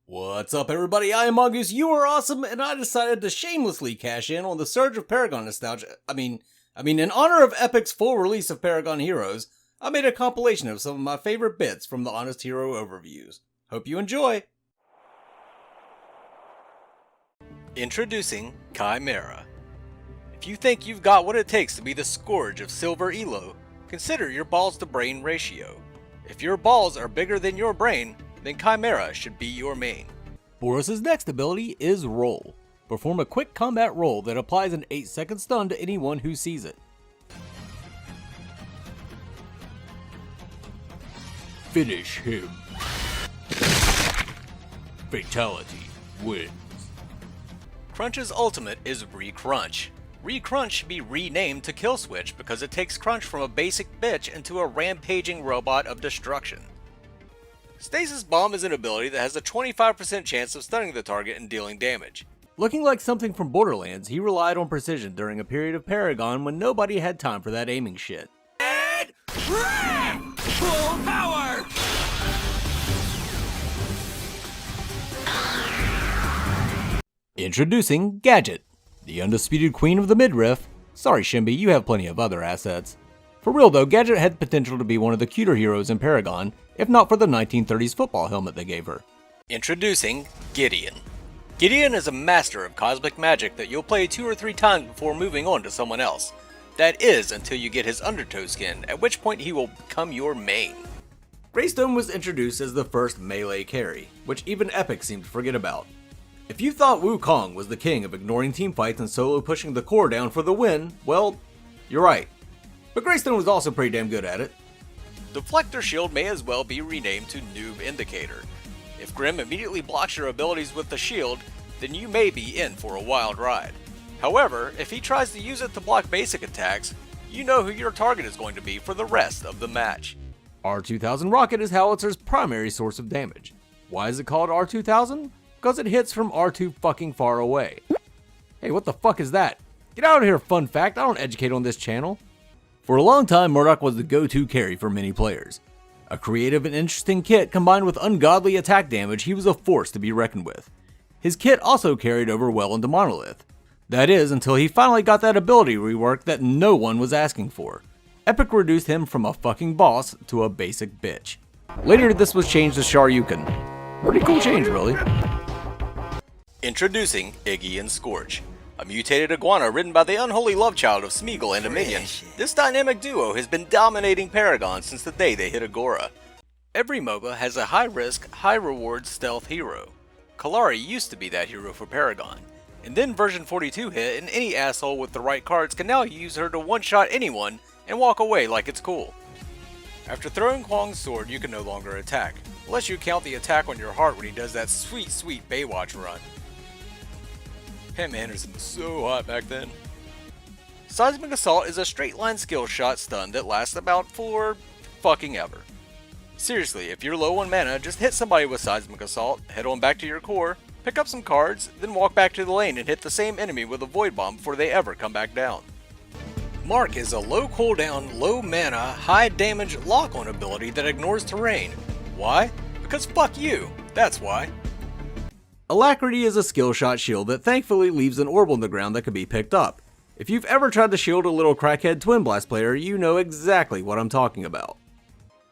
What's up, everybody? I am Mongoose, you are awesome, and I decided to shamelessly cash in on the surge of Paragon nostalgia. I mean, in honor of Epic's full release of Paragon Heroes, I made a compilation of some of my favorite bits from the Honest Hero overviews. Hope you enjoy! Introducing Chimera. If you think you've got what it takes to be the scourge of Silver Elo, consider your balls to brain ratio. If your balls are bigger than your brain, then Chimera should be your main. Boros' next ability is Roll. Perform a quick combat roll that applies an 8-second stun to anyone who sees it. Finish him. Fatality wins. Crunch's ultimate is Re-Crunch. Re-Crunch should be renamed to Kill Switch because it takes Crunch from a basic bitch into a rampaging robot of destruction. Stasis Bomb is an ability that has a 25% chance of stunning the target and dealing damage. Looking like something from Borderlands, he relied on precision during a period of Paragon when nobody had time for that aiming shit. Full power! Introducing Gadget, the undisputed queen of the midriff. Sorry Shimby, you have plenty of other assets. For real though, Gadget had potential to be one of the cuter heroes in Paragon, if not for the 1930s football helmet they gave her. Introducing Gideon. Gideon is a master of cosmic magic that you'll play 2 or 3 times before moving on to someone else. That is until you get his undertow skin, at which point he will become your main. Greystone was introduced as the first melee carry, which even Epic seemed to forget about. If you thought Wukong was the king of ignoring teamfights and solo pushing the core down for the win, well, you're right. But Greystone was also pretty damn good at it. Deflector Shield may as well be renamed to Noob Indicator. If Grim immediately blocks your abilities with the shield, then you may be in for a wild ride. However, if he tries to use it to block basic attacks, you know who your target is going to be for the rest of the match. R2000 Rocket is Howitzer's primary source of damage. Why is it called R2000? Because it hits from R2 fucking far away. Hey, what the fuck is that? Get out of here, fun fact, I don't educate on this channel. For a long time, Murdoch was the go-to carry for many players. A creative and interesting kit combined with ungodly attack damage, he was a force to be reckoned with. His kit also carried over well into Monolith. That is, until he finally got that ability rework that no one was asking for. Epic reduced him from a fucking boss to a basic bitch. Later this was changed to Shoryuken. Pretty cool change, really. Introducing Iggy and Scorch. A mutated iguana ridden by the unholy love child of Smeagol and a minion, this dynamic duo has been dominating Paragon since the day they hit Agora. Every MOBA has a high-risk, high-reward stealth hero. Kalari used to be that hero for Paragon, and then version 42 hit and any asshole with the right cards can now use her to one-shot anyone and walk away like it's cool. After throwing Kwong's sword, you can no longer attack, unless you count the attack on your heart when he does that sweet, sweet Baywatch run. Pam Anderson was so hot back then. Seismic Assault is a straight line skill shot stun that lasts about for fucking ever. Seriously, if you're low on mana, just hit somebody with Seismic Assault, head on back to your core, pick up some cards, then walk back to the lane and hit the same enemy with a Void Bomb before they ever come back down. Mark is a low cooldown, low mana, high damage lock-on ability that ignores terrain. Why? Because fuck you, that's why. Alacrity is a skill shot shield that thankfully leaves an orb on the ground that can be picked up. If you've ever tried to shield a little crackhead Twin Blast player, you know exactly what I'm talking about.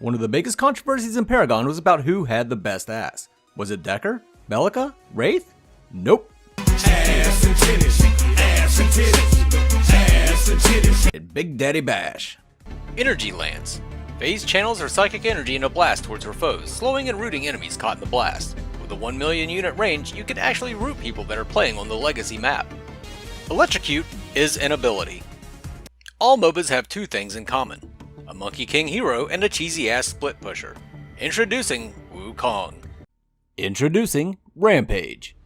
One of the biggest controversies in Paragon was about who had the best ass. Was it Decker? Bellica? Wraith? Nope. Ass and titties, ass and titties, ass and titties. And Big Daddy Bash. Energy Lance. Phase channels her psychic energy in a blast towards her foes, slowing and rooting enemies caught in the blast. With a 1 million unit range, you can actually root people that are playing on the Legacy map. Electrocute is an ability. All MOBAs have 2 things in common: a Monkey King hero and a cheesy ass split pusher. Introducing Wukong. Introducing Rampage.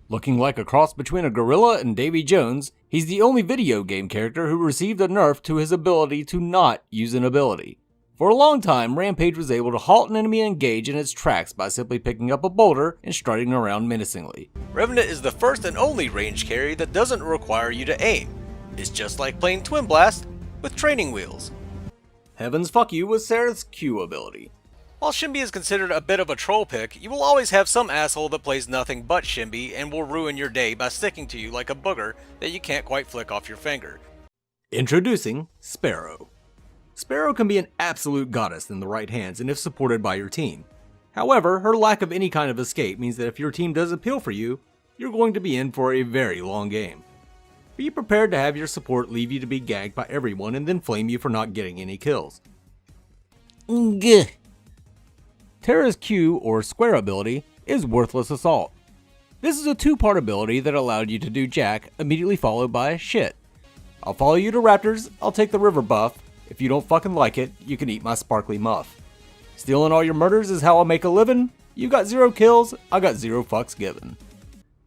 Looking like a cross between a gorilla and Davy Jones, he's the only video game character who received a nerf to his ability to not use an ability. For a long time, Rampage was able to halt an enemy engage in its tracks by simply picking up a boulder and strutting around menacingly. Revenant is the first and only range carry that doesn't require you to aim. It's just like playing Twin Blast with training wheels. Heaven's Fuck You was Sereth's Q ability. While Shimby is considered a bit of a troll pick, you will always have some asshole that plays nothing but Shimby and will ruin your day by sticking to you like a booger that you can't quite flick off your finger. Introducing Sparrow. Sparrow can be an absolute goddess in the right hands and if supported by your team. However, her lack of any kind of escape means that if your team does appeal for you, you're going to be in for a very long game. Be prepared to have your support leave you to be gagged by everyone and then flame you for not getting any kills. Gah. Terra's Q, or Square ability, is Worthless Assault. This is a two-part ability that allowed you to do Jack, immediately followed by Shit. I'll follow you to Raptors, I'll take the river buff. If you don't fucking like it, you can eat my sparkly muff. Stealing all your murders is how I make a living. You got 0 kills, I got 0 fucks given.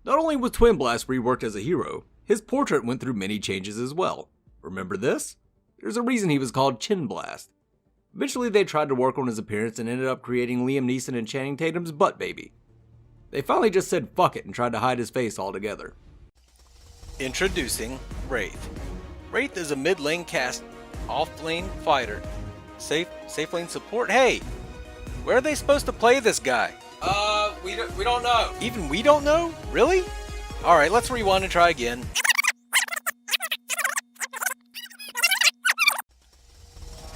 Not only was Twin Blast reworked as a hero, his portrait went through many changes as well. Remember this? There's a reason he was called Chin Blast. Eventually they tried to work on his appearance and ended up creating Liam Neeson and Channing Tatum's butt baby. They finally just said fuck it and tried to hide his face altogether. Introducing Wraith. Wraith is a mid-lane cast, off-lane fighter. Safe lane support? Hey! Where are they supposed to play this guy? We don't know. Even we don't know? Really? Alright, let's rewind and try again.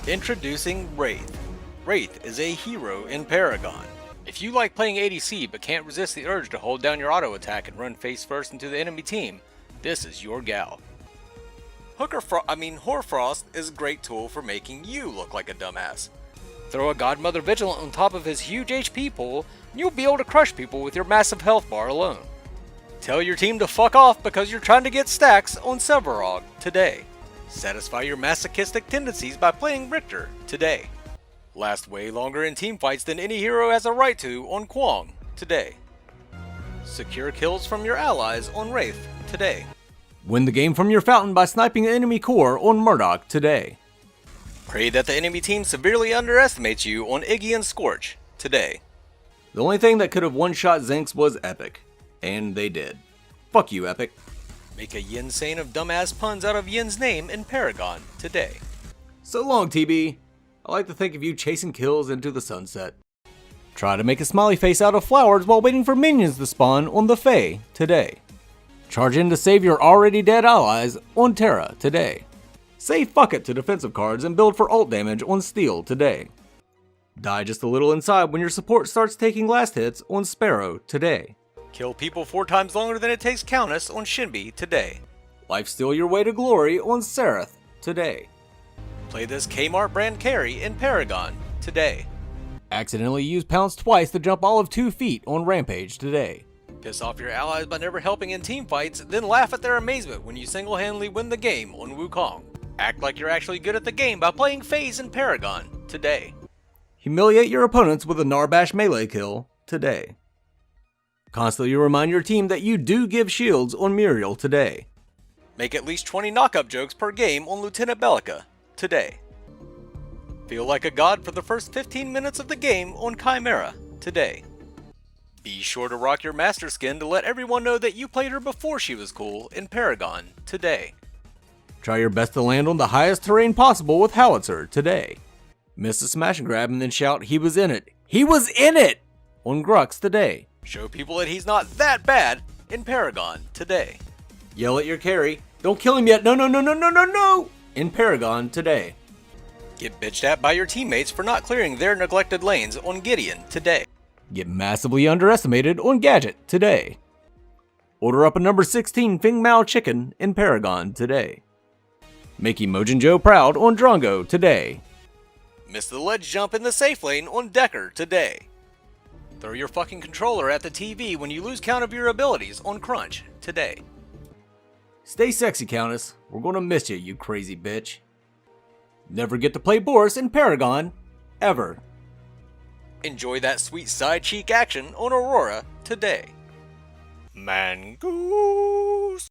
Introducing Wraith. Wraith is a hero in Paragon. If you like playing ADC but can't resist the urge to hold down your auto attack and run face first into the enemy team, this is your gal. Hoarfrost is a great tool for making you look like a dumbass. Throw a Godmother Vigilant on top of his huge HP pool, and you'll be able to crush people with your massive health bar alone. Tell your team to fuck off because you're trying to get stacks on Sevarog today. Satisfy your masochistic tendencies by playing Richter today. Last way longer in teamfights than any hero has a right to on Kwong today. Secure kills from your allies on Wraith today. Win the game from your fountain by sniping the enemy core on Murdoch today. Pray that the enemy team severely underestimates you on Iggy and Scorch today. The only thing that could have one-shot Zinx was Epic. And they did. Fuck you, Epic. Make a Yin Sane of dumbass puns out of Yin's name in Paragon today. So long, TB. I like to think of you chasing kills into the sunset. Try to make a smiley face out of flowers while waiting for minions to spawn on the Fae today. Charge in to save your already dead allies on Terra today. Say fuck it to defensive cards and build for ult damage on Steel today. Die just a little inside when your support starts taking last hits on Sparrow today. Kill people 4 times longer than it takes Countess on Shinbi today. Lifesteal your way to glory on Seraph today. Play this Kmart brand carry in Paragon today. Accidentally use Pounce twice to jump all of 2 feet on Rampage today. Piss off your allies by never helping in teamfights, then laugh at their amazement when you single-handedly win the game on Wukong. Act like you're actually good at the game by playing FaZe in Paragon today. Humiliate your opponents with a Narbash melee kill today. Constantly remind your team that you do give shields on Muriel today. Make at least 20 knock-up jokes per game on Lieutenant Bellica today. Feel like a god for the first 15 minutes of the game on Chimera today. Be sure to rock your master skin to let everyone know that you played her before she was cool in Paragon today. Try your best to land on the highest terrain possible with Howitzer today. Miss a smash and grab and then shout, "He was in it! He was in it!" on Grux today. Show people that he's not that bad in Paragon today. Yell at your carry, "Don't kill him yet, no, no, no, no, no, no, no!" in Paragon today. Get bitched at by your teammates for not clearing their neglected lanes on Gideon today. Get massively underestimated on Gadget today. Order up a number 16 Fing Mao chicken in Paragon today. Make Emojin Joe proud on Drongo today. Miss the ledge jump in the safe lane on Decker today. Throw your fucking controller at the TV when you lose count of your abilities on Crunch today. Stay sexy, Countess. We're gonna miss you, you crazy bitch. Never get to play Boris in Paragon, ever. Enjoy that sweet side cheek action on Aurora today. Mangoose.